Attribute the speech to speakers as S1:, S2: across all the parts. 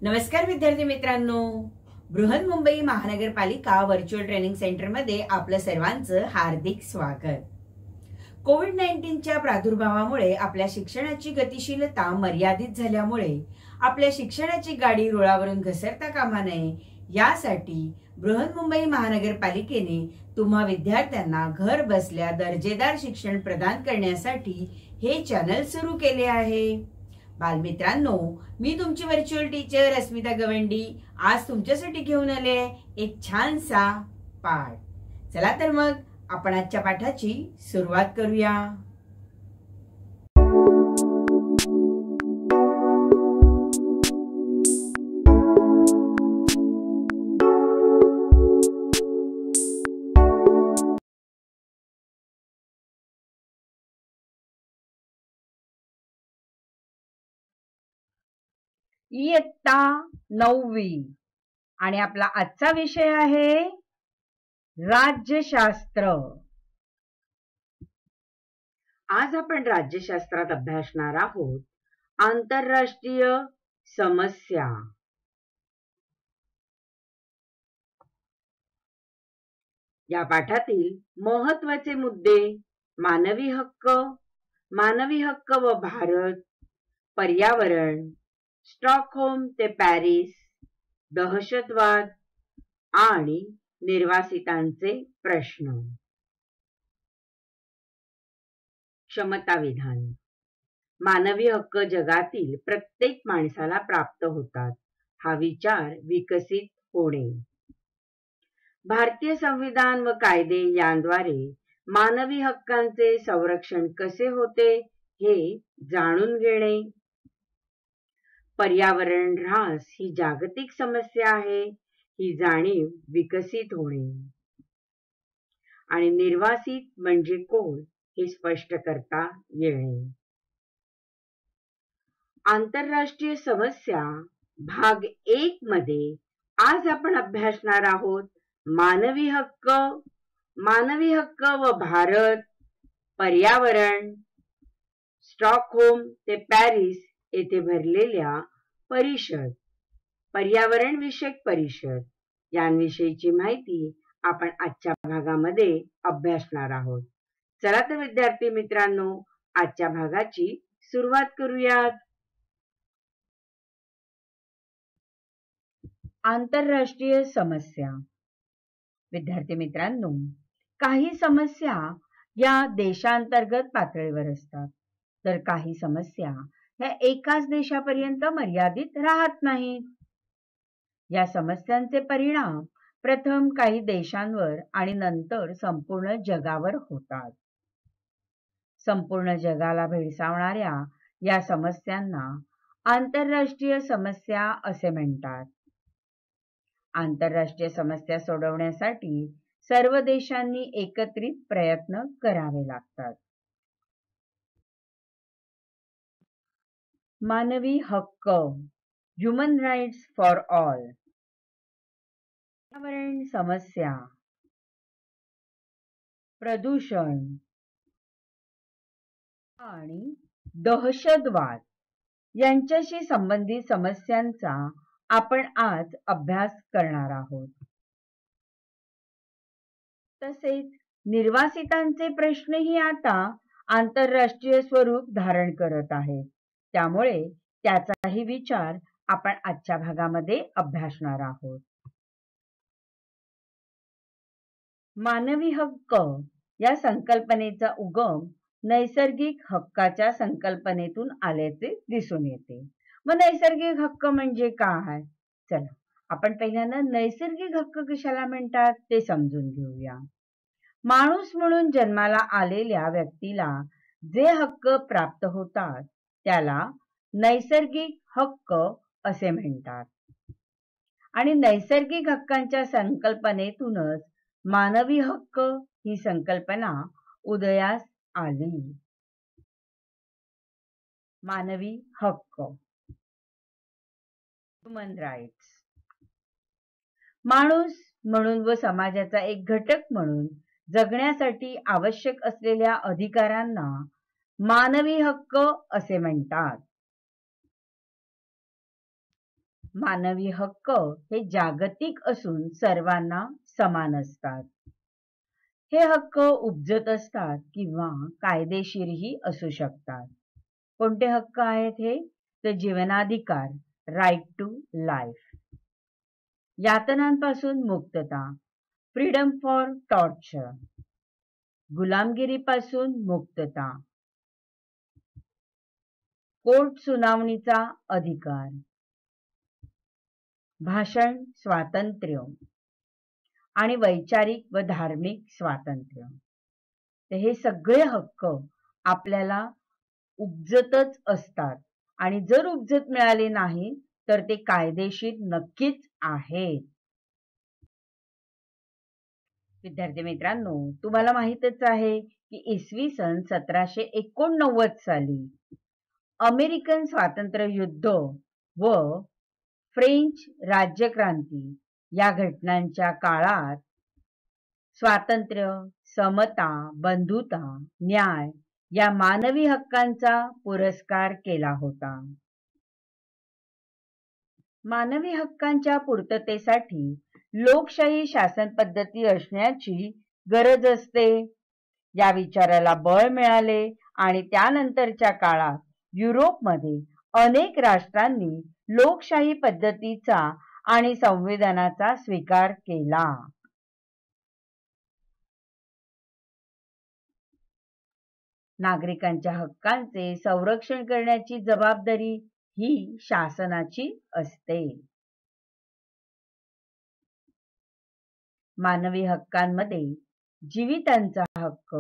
S1: नमस्कार विद्यार्थी मित्रांनो, बृहन्मुंबई महानगरपालिका व्हर्च्युअल ट्रेनिंग सेंटर मध्ये आपलं सर्वांचं हार्दिक स्वागत। कोविड-19च्या प्रादुर्भावामुळे आपल्या शिक्षणाची गतिशीलता मर्यादित झाल्यामुळे आपल्या शिक्षणाची गाडी रुळावरून घसरता कामा नये यासाठी बृहन्मुंबई महानगरपालिकेने तुम्हा विद्यार्थ्यांना घर बसल्या दर्जेदार शिक्षण प्रदान करण्यासाठी हे चॅनल सुरू केले आहे। बालमित्रांनो, मी तुमची व्हर्च्युअल टीचर अस्मिता गवंडी आज तुमच्यासाठी घेऊन आले एक छानसा पाठ। चला तर मग आपण आजच्या पाठाची सुरुवात करूया। इयत्ता 9वी आणि आपला आजचा विषय आहे राज्यशास्त्र। आज आपण राज्यशास्त्रात अभ्यासणार आहोत आंतरराष्ट्रीय समस्या। या पाठातील महत्त्वाचे मुद्दे मानवी हक्क व भारत, पर्यावरण, स्टॉकहोम ते पॅरिस, दहशतवाद आणि निर्वासितांचे प्रश्न। क्षमता विधान। मानवी हक्क जगातील प्रत्येक माणसाला प्राप्त होतात हा विचार विकसित होणे। भारतीय संविधान व कायदे यांद्वारे मानवी हक्कांचे संरक्षण कसे होते हे जाणून घेणे। पर्यावरण ऱ्हास ही जागतिक समस्या आहे ही जाणीव विकसित होणे आणि निर्वासित म्हणजे कोण हे स्पष्ट करता येणे। आंतरराष्ट्रीय समस्या भाग 1 मध्ये आज आपण अभ्यासणार आहोत मानवी हक्क व भारत, पर्यावरण, स्टॉकहोम ते पॅरिस येथे भरलेल्या परिषद, पर्यावरण विषयक परिषद यांविषयीची माहिती आपण आजच्या भागामध्ये अभ्यासणार आहोत। चला तर विद्यार्थी मित्रांनो, आजच्या भागाची सुरुवात करूयात। आंतरराष्ट्रीय समस्या। विद्यार्थी मित्रांनो, काही समस्या या देशांतर्गत पातळीवर असतात तर काही समस्या ह्या एकाच देशापर्यंत मर्यादित राहत नाहीत। या समस्यांचे परिणाम प्रथम काही देशांवर आणि नंतर संपूर्ण जगावर होतात। संपूर्ण जगाला भेडसावणाऱ्या या समस्यांना आंतरराष्ट्रीय समस्या असे म्हणतात। आंतरराष्ट्रीय समस्या सोडवण्यासाठी सर्व देशांनी एकत्रित प्रयत्न करावे लागतात। मानवी हक्क, ह्यूमन राइट्स फॉर ऑल। पर्यावरण समस्या, प्रदूषण आणि दहशतवाद यांच्याशी संबंधित समस्यांचा आपण आज अभ्यास करणार आहोत। तसेच निर्वासितांचे प्रश्नही आता आंतरराष्ट्रीय स्वरूप धारण करत आहेत, त्यामुळे त्याचाही विचार आपण आजच्या भागामध्ये अभ्यासणार आहोत। मानवी हक्क या संकल्पनेचा उगम नैसर्गिक हक्काच्या संकल्पनेतून आल्याचे दिसून येते। मग नैसर्गिक हक्क म्हणजे काय? चला आपण पहिल्यांदा नैसर्गिक हक्क कशाला म्हणतात ते समजून घेऊया। माणूस म्हणून जन्माला आलेल्या व्यक्तीला जे हक्क प्राप्त होतात त्याला नैसर्गिक हक्क असे म्हणतात आणि नैसर्गिक हक्कांच्या संकल्पनेतूनच मानवी हक्क ही संकल्पना उदयास आली। मानवी हक्क, ह्यूमन राइट्स। माणूस म्हणून व समाजाचा एक घटक म्हणून जगण्यासाठी आवश्यक असलेल्या अधिकारांना मानवी हक्क असे म्हणतात। मानवी हक्क हे जागतिक असून सर्वांना समान असतात. हे हक्क उपजत असतात किंवा कायदेशीरही असू शकतात. कोणते हक्क आहेत हे? तर जीवनाधिकार, राईट टू लाईफ, यातनांपासून मुक्तता, फ्रीडम फॉर टॉर्चर, गुलामगिरीपासून मुक्तता, कोर्ट सुनावणीचा अधिकार, भाषण स्वातंत्र्य आणि वैचारिक व धार्मिक स्वातंत्र्य. तर हे सगळे हक्क आपल्याला उपजतच असतात आणि जर उपजत मिळाले नाही तर ते कायदेशीर नक्कीच आहेत. विद्यार्थी मित्रांनो, तुम्हाला माहीतच आहे की इसवी सन 1789 साली अमेरिकन स्वातंत्र्य युद्ध व फ्रेंच राज्यक्रांती या घटनांच्या काळात स्वातंत्र्य, समता, बंधुता, न्याय या मानवी हक्कांचा पुरस्कार केला होता. मानवी हक्कांच्या पूर्ततेसाठी लोकशाही शासन पद्धती असण्याची गरज असते. या विचाराला बळ मिळाले आणि त्यानंतरच्या काळात युरोपमध्ये अनेक राष्ट्रांनी लोकशाही पद्धतीचा आणि संविधानाचा स्वीकार केला. नागरिकांच्या हक्कांचे संरक्षण करण्याची जबाबदारी ही शासनाची असते. मानवी हक्कांमध्ये जीवितांचा हक्क,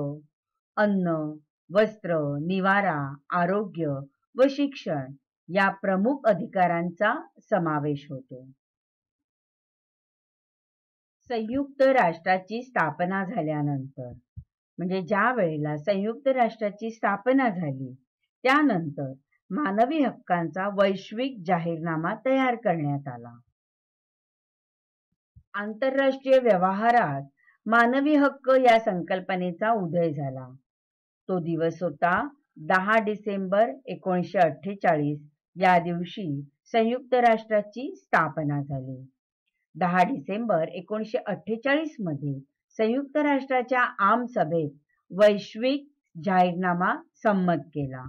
S1: अन्न, वस्त्र, निवारा, आरोग्य व शिक्षण या प्रमुख अधिकारांचा समावेश होतो. संयुक्त राष्ट्राची स्थापना झाल्यानंतर, म्हणजे ज्या वेळेला संयुक्त राष्ट्राची स्थापना झाली त्यानंतर मानवी हक्कांचा वैश्विक जाहीरनामा तयार करण्यात आला. आंतरराष्ट्रीय व्यवहारात मानवी हक्क या संकल्पनेचा उदय झाला. तो दिवस होता 10 डिसेंबर 1948 या दिवशी संयुक्त राष्ट्राची स्थापना झाली. 10 डिसेंबर 1948 मध्ये संयुक्त राष्ट्राच्या आमसभेत वैश्विक जाहीरनामा संमत केला.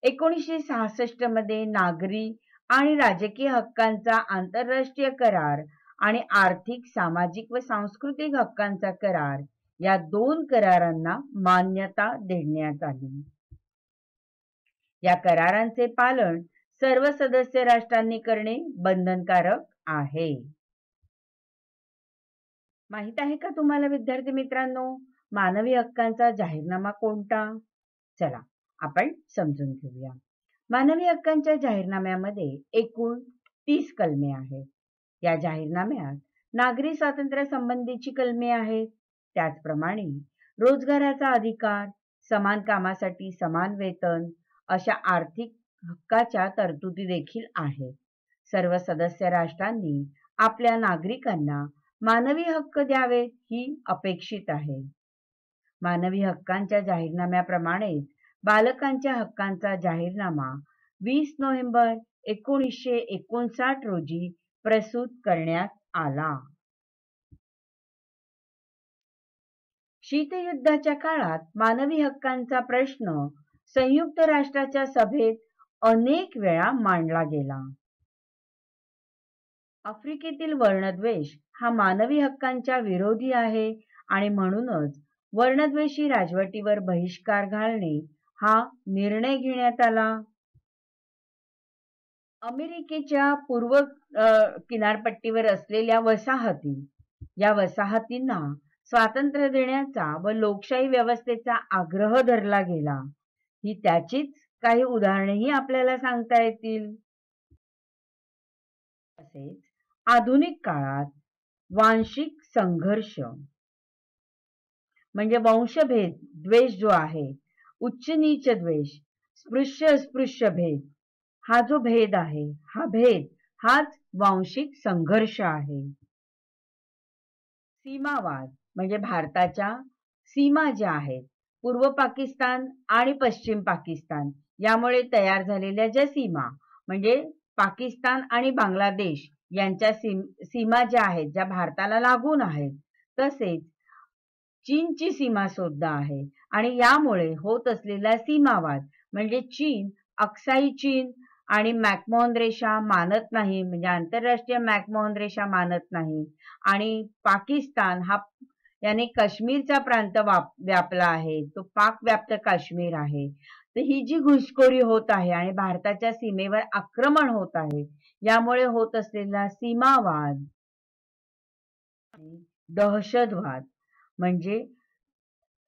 S1: 1966 मध्ये नागरी आणि राजकीय हक्कांचा आंतरराष्ट्रीय करार आणि आर्थिक, सामाजिक व सांस्कृतिक हक्कांचा करार या 2 करारांना मान्यता देण्यात आली. या करारांचे पालन सर्व सदस्य राष्ट्रांनी करणे बंधनकारक आहे. माहित आहे का तुम्हाला विद्यार्थी मित्रांनो, मानवी हक्कांचा जाहीरनामा कोणता? चला आपण समजून घेऊया. मानवी हक्कांच्या जाहीरनाम्यामध्ये एकूण 30 कलमे आहेत. या जाहीरनाम्यात नागरी स्वातंत्र्य संबंधीची कलमे आहेत. त्याचप्रमाणे रोजगाराचा अधिकार, समान कामासाठी समान वेतन अशा आर्थिक हक्काच्या तरतुदी देखील आहेत. सर्व सदस्य राष्ट्रांनी आपल्या नागरिकांना मानवी हक्क द्यावेत ही अपेक्षित आहे. मानवी हक्कांच्या जाहीरनाम्याप्रमाणेच बालकांच्या हक्कांचा जाहीरनामा 20 नोव्हेंबर 1959 रोजी प्रस्तुत करण्यात आला. शीतयुद्धाच्या काळात मानवी हक्कांचा प्रश्न संयुक्त राष्ट्राच्या सभेत अनेक वेळा मांडला गेला. आफ्रिकेतील वर्णद्वेष हा मानवी हक्कांच्या विरोधी आहे आणि म्हणूनच वर्णद्वेषी राजवटीवर बहिष्कार घालणे हा निर्णय घेण्यात आला. अमेरिकेच्या पूर्व किनारपट्टीवर असलेल्या वसाहती, या वसाहतींना स्वातंत्र्य देण्याचा व लोकशाही व्यवस्थेचा आग्रह धरला गेला. ही त्याचीच काही उदाहरणेही आपल्याला सांगता येतील. तसेच आधुनिक काळात वांशिक संघर्ष म्हणजे वंशभेद द्वेष जो आहे, उच्च नीच द्वेष, स्पृश्य अस्पृश्य भेद, हा जो भेद आहे, हा भेद हाच वांशिक संघर्ष आहे. सीमावाद म्हणजे भारताच्या सीमा ज्या आहेत, पूर्व पाकिस्तान आणि पश्चिम पाकिस्तान यामुळे तयार झालेल्या ज्या सीमा म्हणजे पाकिस्तान आणि बांगलादेश यांच्या सीमा ज्या आहेत, ज्या भारताला लागून आहेत, तसेच चीनची सीमा सुद्धा आहे. आणि यामुळे होत असलेला सीमावाद म्हणजे चीन अक्साई चीन आणि मॅकमोहन रेषा मानत नाही, म्हणजे आंतरराष्ट्रीय मॅकमोहन रेषा मानत नाही, आणि पाकिस्तान हा याने काश्मीरचा प्रांत व्यापला आहे, तो पाक व्याप्त काश्मीर आहे. तर ही जी घुसखोरी होत आहे आणि भारताच्या सीमेवर आक्रमण होत आहे, यामुळे होत असलेला सीमावाद, दहशतवाद म्हणजे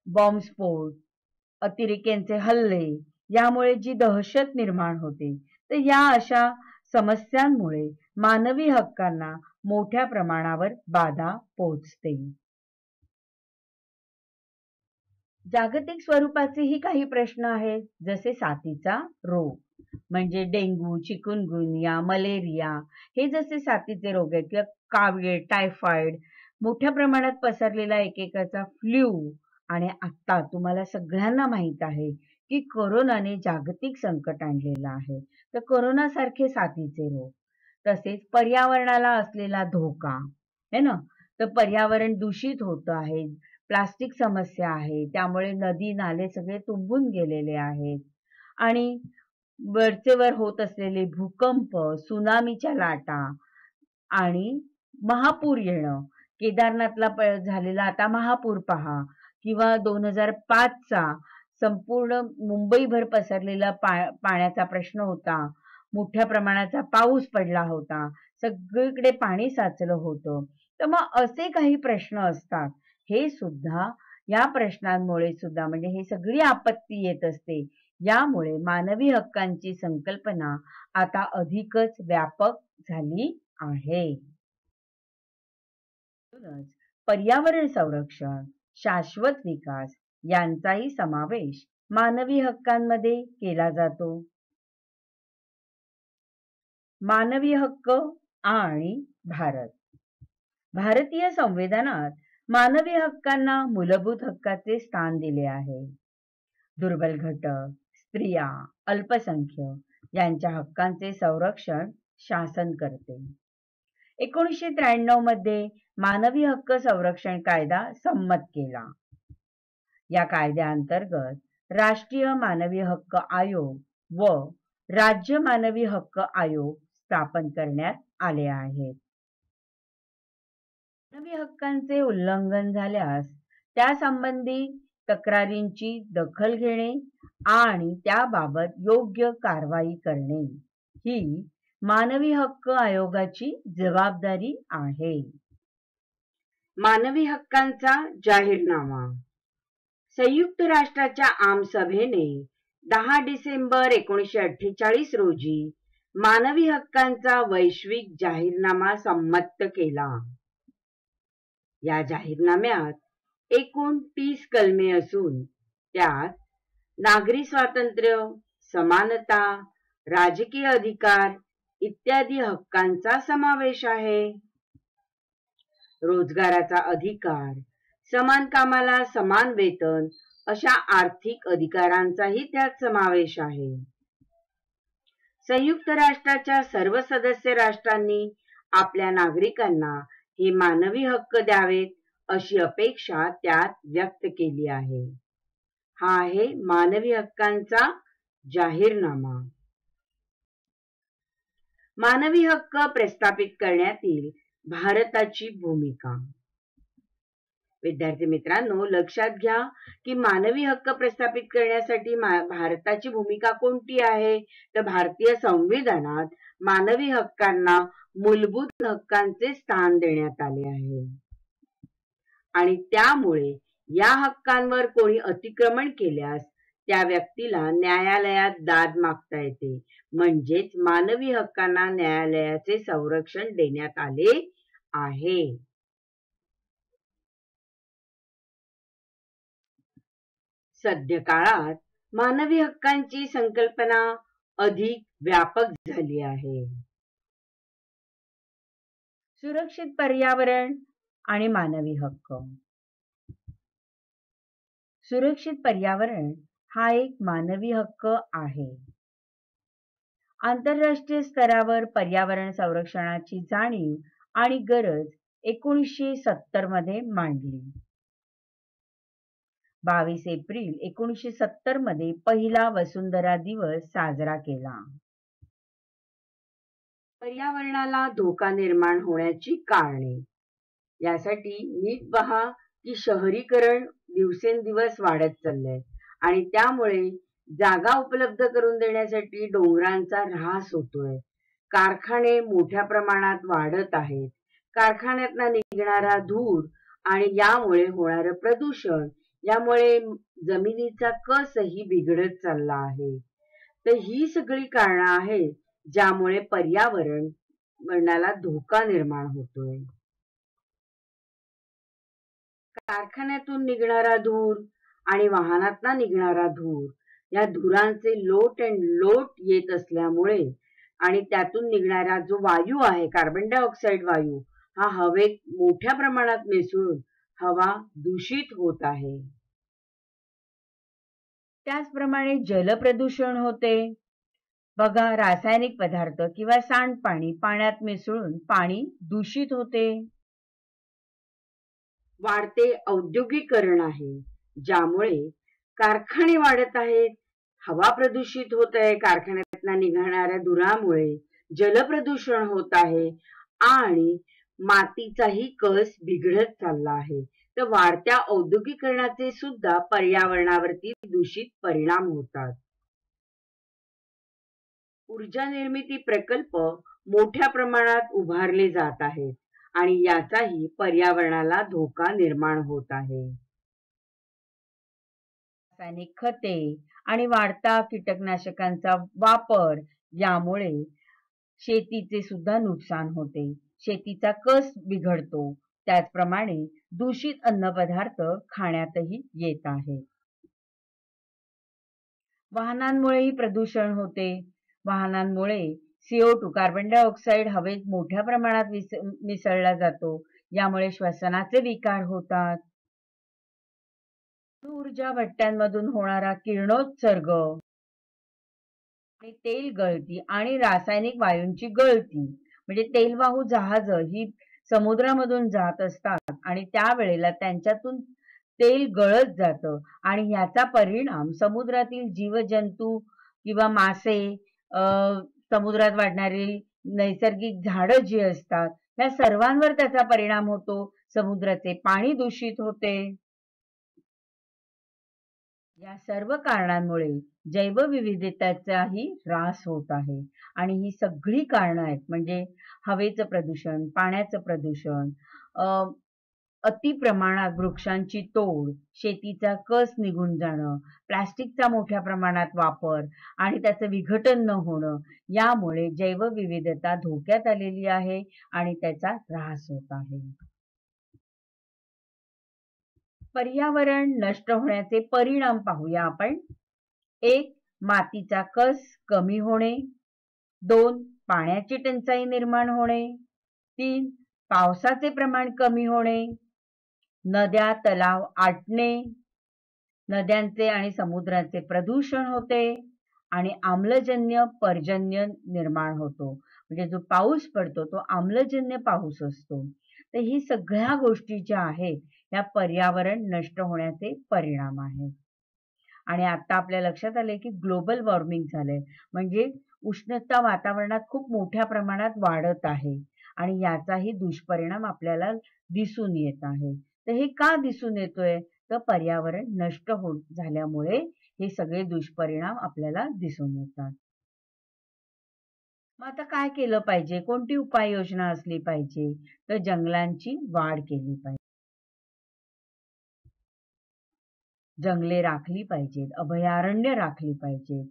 S1: बॉम्बस्फोट, अतिरेक्यांचे हल्ले, यामुळे जी दहशत निर्माण होते, तर या अशा समस्यांमुळे मानवी हक्कांना मोठ्या प्रमाणावर बाधा पोहोचते. जागतिक स्वरूपाचेही काही प्रश्न आहेत, जसे साथीचा रोग म्हणजे डेंग्यू, चिकुनगुनिया, मलेरिया, हे जसे साथीचे रोग आहेत, किंवा कावीळ, टायफॉइड, मोठ्या प्रमाणात पसरलेला एकेकाचा फ्ल्यू, आणि आता तुम्हाला सगळ्यांना माहित आहे की कोरोनाने जागतिक संकट आणलेलं आहे. तर कोरोना सारखे साथीचे रोग, तसेच पर्यावरणाला असलेला धोका है ना, तर पर्यावरण दूषित होत आहे, प्लास्टिक समस्या आहे, त्यामुळे नदी नाले सगळे तुंबून गेलेले आहेत, आणि वरचेवर होत असलेले भूकंप, सुनामीच्या लाटा आणि महापूर येणं, केदारनाथला झालेला आता महापूर पहा, किंवा 2005 चा संपूर्ण मुंबईभर पसरलेला पाण्याचा प्रश्न होता, मोठ्या प्रमाणाचा पाऊस पडला होता, सगळीकडे पाणी साचलं होतं. तर मग असे काही प्रश्न असतात, हे सुद्धा या प्रश्नांमुळे सुद्धा, म्हणजे हे सगळी आपत्ती येत असते, यामुळे मानवी हक्कांची संकल्पना आता अधिकच व्यापक झाली आहे. पर्यावरण संरक्षण, शाश्वत विकास यांचाही समावेश मानवी हक्कांमध्ये केला जातो. मानवी हक्क आणि भारत. भारतीय संविधानात मानवी हक्कांना मूलभूत हक्काचे स्थान दिले आहे. दुर्बल घटक, स्त्रिया, अल्पसंख्याक यांच्या हक्कांचे संरक्षण शासन करते. 1993 मध्ये मानवी हक्क संरक्षण कायदा संमत केला. या कायद्याअंतर्गत राष्ट्रीय मानवी हक्क आयोग व राज्य मानवी हक्क आयोग स्थापन करण्यात आले आहेत. मानवी हक्कांचे उल्लंघन झाल्यास त्यासंबंधी तक्रारींची दखल घेणे आणि त्याबाबत योग्य कारवाई करणे ही मानवी हक्क आयोगाची जबाबदारी आहे. मानवी हक्कांचा जाहीरनामा. संयुक्त राष्ट्राच्या आमसभेने 10 डिसेंबर 1948 रोजी मानवी हक्कांचा वैश्विक जाहीरनामा संमत केला. या जाहीरनाम्यात एकूण 30 कलमे असून त्यात नागरी स्वातंत्र्य, समानता, राजकीय अधिकार इत्यादी हक्कांचा समावेश आहे. रोजगाराचा अधिकार, समान कामाला समान वेतन अशा आर्थिक अधिकारांचाही त्यात समावेश आहे. संयुक्त राष्ट्राच्या सर्व सदस्य राष्ट्रांनी आपल्या नागरिकांना हे मानवी हक्क द्यावेत अशी अपेक्षा त्यात व्यक्त केली आहे. हा आहे मानवी हक्कांचा जाहीरनामा. मानवी हक्क प्रस्थापित करण्यातील भारताची भूमिका. विद्यार्थी मित्रांनो, लक्षात घ्या की मानवी हक्क प्रस्थापित करण्यासाठी भारताची भूमिका कोणती आहे, तर भारतीय संविधानात मानवी हक्कांना मूलभूत हक्कांचे स्थान देण्यात आले आहे आणि त्यामुळे या हक्कांवर कोणी अतिक्रमण केल्यास त्या व्यक्तीला न्यायालयात दाद मागता येते. म्हणजेच मानवी हक्कांना न्यायालयाचे संरक्षण देण्यात आले आहे. सध्य काळात मानवी हक्कांची संकल्पना अधिक व्यापक झाली आहे. सुरक्षित पर्यावरण आणि मानवी हक्क. सुरक्षित पर्यावरण हा एक मानवी हक्क आहे. आंतरराष्ट्रीय स्तरावर पर्यावरण संरक्षणाची जाणीव आणि गरज 1970 मध्ये मांडली. 22 एप्रिल 1970 मध्ये पहिला वसुंधरा दिवस साजरा केला. पर्यावरणाला धोका निर्माण होण्याची कारणे. यासाठी नीट पहा की शहरीकरण दिवसेंदिवस वाढत चाललंय आणि त्यामुळे जागा उपलब्ध करून देण्यासाठी डोंगरांचा ऱ्हास होतोय. कारखाने मोठ्या प्रमाणात वाढत आहेत. कारखान्यातनं निघणारा धूर आणि यामुळे होणारं प्रदूषण, यामुळे जमिनीचा कसही बिघडत चालला आहे. तर ही सगळी कारणं आहेत ज्यामुळे पर्यावरणाला धोका निर्माण होतोय. कारखान्यातून निघणारा धूर आणि वाहनातनं निघणारा धूर, या धुरांचे लोट अँड लोट येत असल्यामुळे आणि त्यातून निघणारा जो वायू आहे, कार्बन डायऑक्साईड वायू, हा हवेत मोठ्या प्रमाणात मिसळून हवा दूषित होत आहे. त्याचप्रमाणे जलप्रदूषण होते. बघा, रासायनिक पदार्थ किंवा सांडपाणी पाण्यात मिसळून पाणी दूषित होते. वाढते औद्योगिकरण आहे, ज्यामुळे कारखाने वाढत आहेत, हवा प्रदूषित होत आहे, कारखान्यातनं निघणाऱ्या धुरामुळे जलप्रदूषण होत आहे आणि मातीचाही कस बिघडत चालला आहे. तर वाढत्या औद्योगिकरणाचे सुद्धा पर्यावरणावरती दूषित परिणाम होतात. ऊर्जा निर्मिती प्रकल्प मोठ्या प्रमाणात उभारले जात आहेत आणि याचाही पर्यावरणाला धोका निर्माण होत आहे. रासायनिक खते आणि वाढता कीटकनाशकांचा वापर यामुळे शेतीचे सुद्धा नुकसान होते. शेतीचा कस बिघडतो. त्याचप्रमाणे दूषित अन्नपदार्थ खाण्यातही येत आहे. वाहनांमुळेही प्रदूषण होते. वाहनांमुळे CO2 कार्बन डायऑक्साईड हवेत मोठ्या प्रमाणात मिसळला जातो. यामुळे श्वसनाचे विकार होतात. ऊर्जा भट्ट्यांमधून होणारा किरणोत्सर्ग आणि तेल गळती आणि रासायनिक वायूंची गळती, म्हणजे तेलवाहू जहाज ही समुद्रामधून जात असतात आणि त्यावेळेला त्यांच्यातून तेल गळत जातं आणि याचा परिणाम समुद्रातील जीवजंतू किंवा मासे, समुद्रात वाढणारी नैसर्गिक झाडं जी असतात, या सर्वांवर त्याचा परिणाम होतो. समुद्राचे पाणी दूषित होते. या सर्व कारणांमुळे जैवविविधतेचाही ह्रास होत आहे आणि ही सगळी कारणं आहेत, म्हणजे हवेचं प्रदूषण, पाण्याचं प्रदूषण, अति प्रमाणात वृक्षांची तोड, शेतीचा कस निघून जाणं, प्लास्टिकचा मोठ्या प्रमाणात वापर आणि त्याचं विघटन न होणं, यामुळे जैवविविधता धोक्यात आलेली आहे आणि त्याचा ह्रास होत आहे. पर्यावरण नष्ट होण्याचे परिणाम पाहूया आपण. 1. मातीचा कस कमी होणे. 2. पाण्याची टंचाई निर्माण होणे. 3. पावसाचे प्रमाण कमी होणे. नद्या तलाव आटणे. नद्यांचे आणि समुद्राचे प्रदूषण होते आणि आम्लजन्य पर्जन्य निर्माण होतो. म्हणजे जो पाऊस पडतो तो आम्लजन्य पाऊस असतो. तर ही सगळ्या गोष्टी ज्या आहेत या पर्यावरण नष्ट होण्याचे परिणाम आहेत. आणि आता आपल्या लक्षात आले की ग्लोबल वॉर्मिंग झालंय, म्हणजे उष्णता वातावरणात खूप मोठ्या प्रमाणात वाढत आहे आणि याचाही दुष्परिणाम आपल्याला दिसून येत आहे. तर हे का दिसून येतोय? तर पर्यावरण नष्ट झाल्यामुळे हे सगळे दुष्परिणाम आपल्याला दिसून येतात. मग आता काय केलं पाहिजे? कोणती उपाययोजना असली पाहिजे? तर जंगलांची वाढ केली पाहिजे. जंगले राखली पाहिजेत, अभयारण्य राखली पाहिजेत.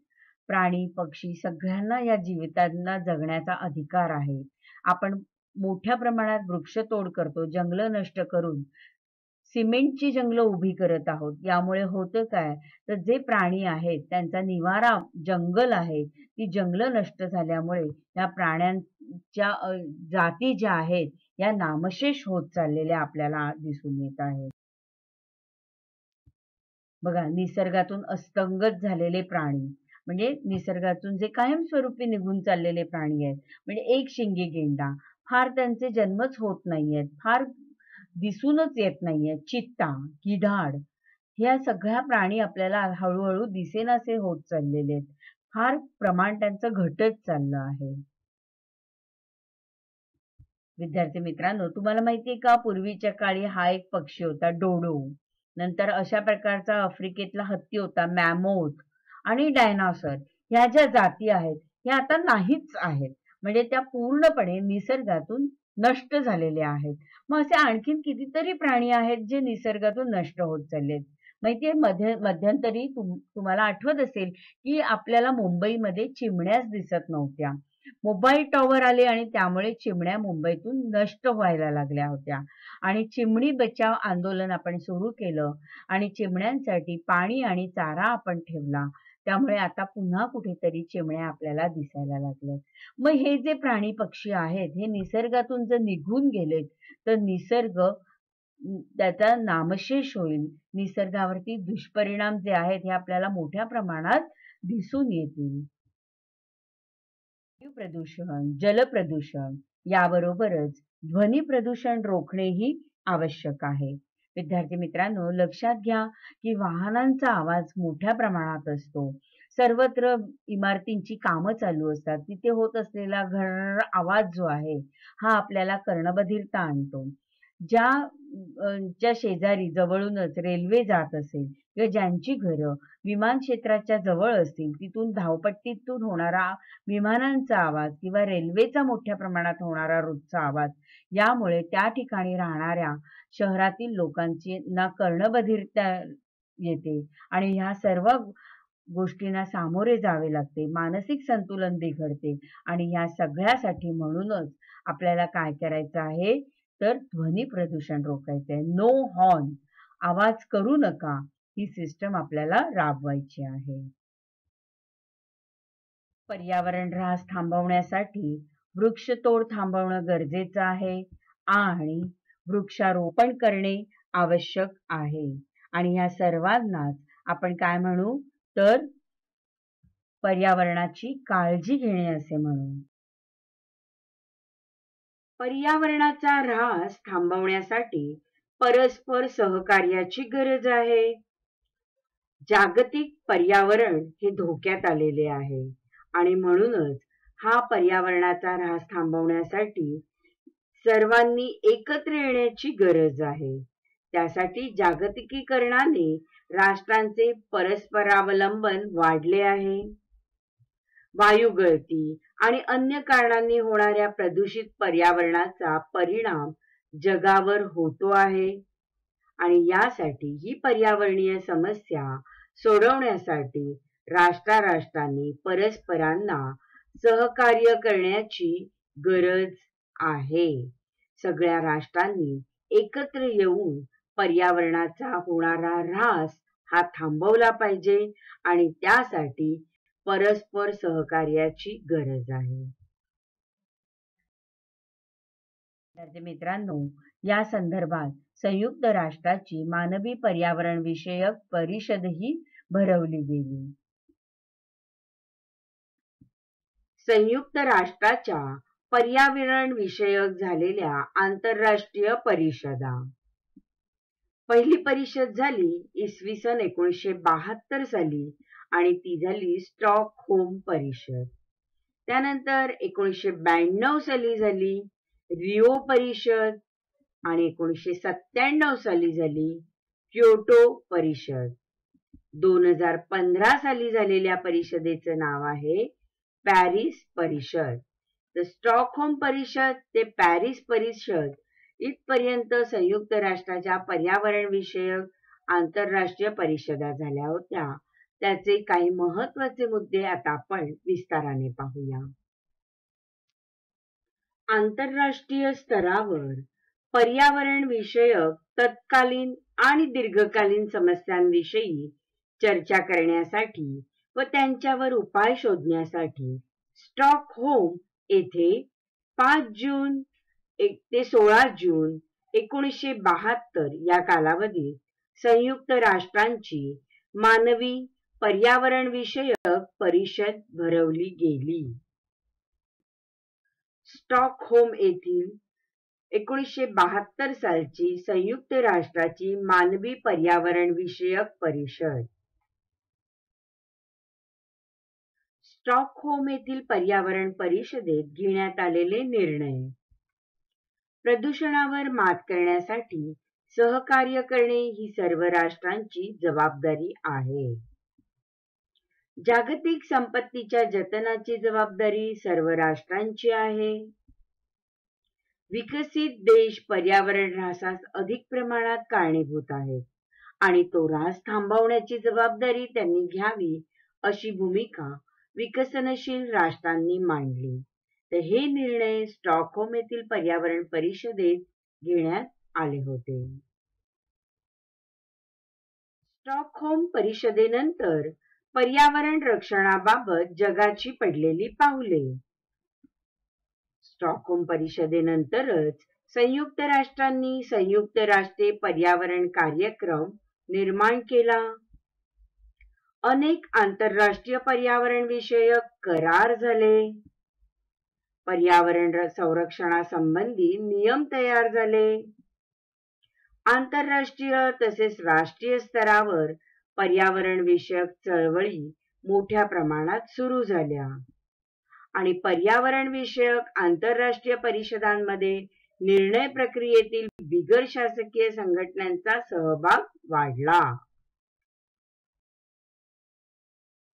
S1: प्राणी, पक्षी सगळ्यांना या जीवितांना जगण्याचा अधिकार आहे. आपण मोठ्या प्रमाणात वृक्षतोड करतो, जंगलं नष्ट करून सिमेंटची जंगलं उभी करत आहोत. यामुळे होतं काय? तर जे प्राणी आहेत त्यांचा निवारा जंगल आहे, ती जंगलं नष्ट झाल्यामुळे या प्राण्यांच्या जाती ज्या आहेत या नामशेष होत चाललेल्या आपल्याला दिसून येत आहेत. बघा, निसर्गातून अस्तंगत झालेले प्राणी म्हणजे निसर्गातून जे कायमस्वरूपी निघून चाललेले प्राणी आहेत, म्हणजे एक शिंगी गेंडा, फार त्यांचे जन्मच होत नाहीयेत, फार दिसूनच येत नाहीयेत. चित्ता, गिधाड ह्या सगळ्या प्राणी आपल्याला हळूहळू दिसेनासे होत चाललेले आहेत. फार प्रमाण त्यांचं घटत चाललं आहे. विद्यार्थी मित्रांनो, तुम्हाला माहितीये का पूर्वीच्या काळी हा एक पक्षी होता डोडो. नंतर अशा प्रकारचा आफ्रिकेतला हत्ती होता मॅमोथ आणि डायनासॉर. ह्या ज्या जाती आहेत ह्या आता नाहीच आहेत. म्हणजे त्या पूर्णपणे निसर्गातून नष्ट झालेल्या आहेत. मग असे आणखीन कितीतरी प्राणी आहेत जे निसर्गातून नष्ट होत चाललेत. माहितीये मध्यंतरी तुम्हाला आठवत असेल की आपल्याला मुंबईमध्ये चिमण्याच दिसत नव्हत्या. मोबाईल टॉवर आले आणि त्यामुळे चिमण्या मुंबईतून नष्ट व्हायला लागल्या होत्या आणि चिमणी बचाव आंदोलन आपण सुरू केलं आणि चिमण्यांसाठी पाणी आणि चारा आपण ठेवला. त्यामुळे आता पुन्हा कुठेतरी चिमण्या आपल्याला दिसायला लागल्या. मग हे जे प्राणी पक्षी आहेत हे निसर्गातून जर निघून गेलेत तर निसर्ग त्याचा नामशेष होईल. निसर्गावरती दुष्परिणाम जे आहेत हे आपल्याला मोठ्या प्रमाणात दिसून येतील. वायू प्रदूषण, जल प्रदूषण याबरोबरच ध्वनी प्रदूषण रोखणेही आवश्यक आहे. विद्यार्थी मित्रांनो, लक्षात घ्या की वाहनांचा आवाज मोठ्या प्रमाणात असतो. सर्वत्र इमारतींची कामं चालू असतात. तिथे होत असलेला घर्र आवाज जो आहे हा आपल्याला कर्णबधिरता आणतो. ज्या शेजारी जवळूनच रेल्वे जात असेल किंवा ज्यांची घरं विमान क्षेत्राच्या जवळ असतील तिथून धावपट्टीतून होणारा विमानांचा आवाज किंवा रेल्वेचा मोठ्या प्रमाणात होणारा रोजचा आवाज यामुळे त्या ठिकाणी राहणाऱ्या शहरातील लोकांची ना कर्णबधिरता येते आणि ह्या सर्व गोष्टींना सामोरे जावे लागते. मानसिक संतुलन बिघडते आणि ह्या सगळ्यासाठी म्हणूनच आपल्याला काय करायचं आहे तर ध्वनी प्रदूषण रोखायचं आहे. नो हॉर्न, आवाज करू नका, ही सिस्टम आपल्याला राबवायची आहे. पर्यावरण ऱ्हास थांबवण्यासाठी वृक्षतोड थांबवणं गरजेचं आहे आणि वृक्षारोपण करणे आवश्यक आहे. आणि ह्या सर्वांनाच आपण काय म्हणू तर पर्यावरणाची काळजी घेणे असे म्हणू. पर्यावरणाचा ऱ्हास थांबवण्यासाठी परस्पर सहकार्याची गरज आहे. जागतिक पर्यावरण हे धोक्यात आलेले आहे आणि म्हणूनच हा पर्यावरणाचा ऱ्हास थांबवण्यासाठी सर्वांनी एकत्र येण्याची गरज आहे. त्यासाठी जागतिकीकरणाने राष्ट्रांचे परस्परावलंबन वाढले आहे. वायू गळती आणि अन्य कारणांनी होणाऱ्या प्रदूषित पर्यावरणाचा परिणाम जगावर होतो आहे आणि यासाठी ही पर्यावरणीय समस्या सोडवण्यासाठी राष्ट्रांनी परस्परांना सहकार्य करण्याची गरज आहे. सगळ्या राष्ट्रांनी एकत्र येऊन पर्यावरणाचा होणारा ऱ्हास हा थांबवला पाहिजे आणि त्यासाठी परस्पर सहकार्याची गरज आहे. मित्रांनो, या संदर्भात संयुक्त राष्ट्राची मानवी पर्यावरण विषयक परिषदही भरवली गेली. संयुक्त राष्ट्राच्या पर्यावरण विषयक झालेल्या आंतरराष्ट्रीय परिषदा. पहिली परिषद झाली इसवी सन 1972 साली आणि ती झाली स्टॉकहोम परिषद. त्यानंतर 1992 साली झाली रिओ परिषद आणि 1997 साली झाली क्योटो परिषद. 2015 साली झालेल्या परिषदेचं नाव आहे पॅरिस परिषद. तर स्टॉकहोम परिषद ते पॅरिस परिषद इथपर्यंत संयुक्त राष्ट्राच्या पर्यावरण विषयक आंतरराष्ट्रीय परिषदा झाल्या होत्या. त्याचे काही महत्त्वाचे मुद्दे आता आपण विस्ताराने पाहूया. आंतरराष्ट्रीय स्तरावर पर्यावरण विषयक तत्कालीन आणि दीर्घकालीन समस्यांविषयी चर्चा करण्यासाठी व त्यांच्यावर उपाय शोधण्यासाठी स्टॉकहोम येथे 5 जून ते 16 जून 1972 या कालावधीत संयुक्त राष्ट्रांची मानवी पर्यावरण विषयक परिषद भरवली गेली. स्टॉकहोम येथील 1972 सालची संयुक्त राष्ट्राची मानवी पर्यावरण विषयक परिषद. स्टॉकहोम येथील पर्यावरण परिषदेत घेण्यात आलेले निर्णय. प्रदूषणावर मात करण्यासाठी सहकार्य करणे ही सर्व राष्ट्रांची जबाबदारी आहे. जागतिक संपत्तीच्या जतनाची जबाबदारी सर्व राष्ट्रांची आहे. विकसित देश पर्यावरण ऱ्हासास अधिक प्रमाणात कारणीभूत आहेत आणि तो ऱ्हास थांबवण्याची जबाबदारी त्यांनी घ्यावी अशी भूमिका विकसनशील राष्ट्रांनी मांडली. तर हे निर्णय स्टॉकहोम येथील पर्यावरण परिषदेत घेण्यात आले होते. स्टॉकहोम परिषदेनंतर पर्यावरण रक्षणाबाबत जगाची पडलेली पाऊले. स्टॉकहोम परिषदेनंतरच संयुक्त राष्ट्रांनी संयुक्त राष्ट्रे पर्यावरण कार्यक्रम निर्माण केला. अनेक आंतरराष्ट्रीय पर्यावरण विषयक करार झाले. पर्यावरण संरक्षणासंबंधी नियम तयार झाले. आंतरराष्ट्रीय तसेच राष्ट्रीय स्तरावर पर्यावरण विषयक चळवळी मोठ्या प्रमाणात सुरू झाल्या आणि पर्यावरण विषयक आंतरराष्ट्रीय परिषदांमध्ये निर्णय प्रक्रियेतील बिगर शासकीय संघटनांचा सहभाग वाढला.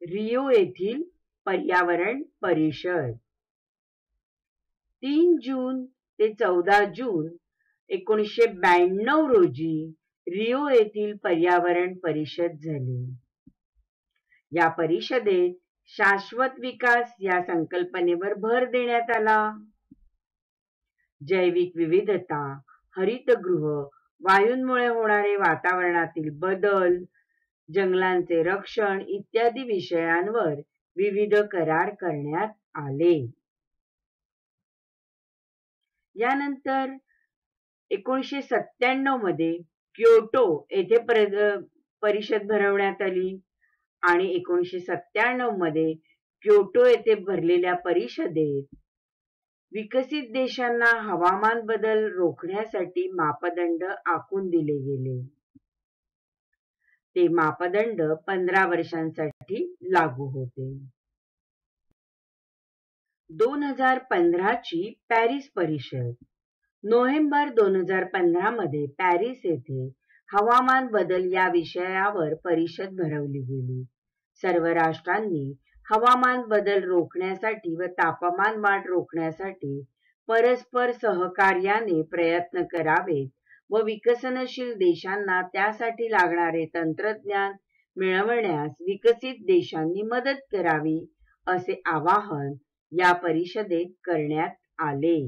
S1: रिओ येथील पर्यावरण परिषद. 3 जून ते 14 जून 1992 रोजी रिओ येथील पर्यावरण परिषद झाली. या परिषदेत शाश्वत विकास या संकल्पनेवर भर देण्यात आला. जैविक विविधता, हरितगृह, वायूंमुळे होणारे वातावरणातील बदल, जंगलांचे रक्षण इत्यादी विषयांवर विविध करार करण्यात आले. यानंतर 1997 मध्ये क्योटो येथे परिषद भरवण्यात आली आणि 1997 मध्ये क्योटो येथे भरलेल्या परिषदेत विकसित देशांना हवामान बदल रोखण्यासाठी मापदंड आखून दिले गेले. ते मापदंड 15 वर्षांसाठी लागू होते. 2015 ची पॅरिस परिषद. नोव्हेंबर 2015 मध्ये पॅरिस येथे हवामान बदल या विषयावर परिषद भरवली गेली. सर्व राष्ट्रांनी हवामान बदल रोखण्यासाठी व तापमान वाढ रोखण्यासाठी परस्पर सहकार्याने प्रयत्न करावेत व विकसनशील देशांना त्यासाठी लागणारे तंत्रज्ञान मिळवण्यास विकसित देशांनी मदत करावी असे आवाहन या परिषदेत करण्यात आले.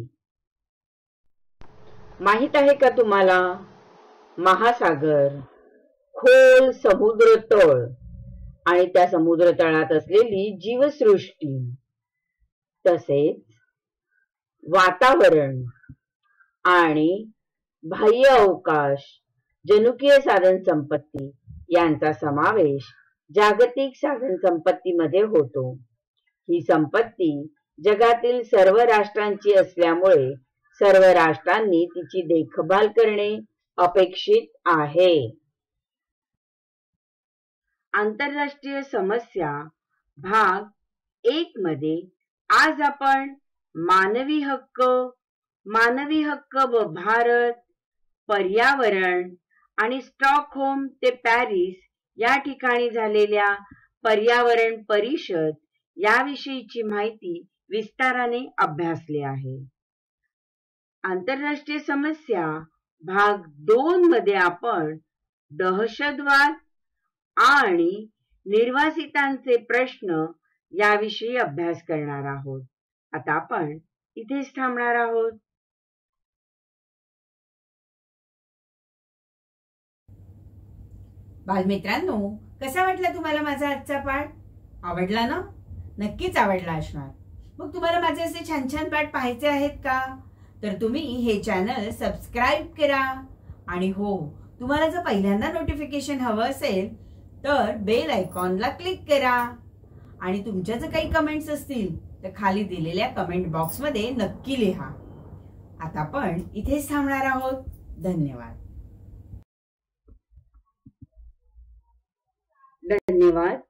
S1: माहित आहे का तुम्हाला? महासागर, खोल समुद्र तळ आणि त्या समुद्र तळात असलेली जीवसृष्टी, तसेच वातावरण आणि बाह्य अवकाश, जनुकीय साधन संपत्ती यांचा समावेश जागतिक साधन संपत्तीमध्ये होतो. ही संपत्ती जगातील सर्व राष्ट्रांची असल्यामुळे सर्व राष्ट्रांनी तिची देखभाल करणे अपेक्षित आहे. आंतरराष्ट्रीय समस्या भाग 1 मध्ये आज आपण मानवी हक्क व भारत, पर्यावरण आणि स्टॉकहोम ते पॅरिस या ठिकाणी झालेल्या पर्यावरण परिषद याविषयीची माहिती विस्ताराने अभ्यासले आहे. आंतरराष्ट्रीय समस्या भाग 2 मध्ये आपण दहशतवाद आणि निर्वासितांचे प्रश्न याविषयी अभ्यास करणार आहोत. आता आपण इथेच थांबणार आहोत.
S2: बालमित्रांनो, कसा वाटला तुम्हाला माझा आजचा पाठ? आवडला ना? नक्कीच आवडला असणार. मग तुम्हाला माझे असे छान छान पाठ पाहायचे आहेत का? तर तुम्ही हे चॅनल सबस्क्राईब करा आणि हो, तुम्हाला जर पहिल्यांदा नोटिफिकेशन हवं असेल तर बेल आयकॉनला क्लिक करा
S1: आणि तुमच्या जर काही कमेंट्स असतील तर खाली दिलेल्या कमेंट बॉक्समध्ये नक्की लिहा. आता आपण इथेच थांबणार आहोत. धन्यवाद.
S2: धन्यवाद.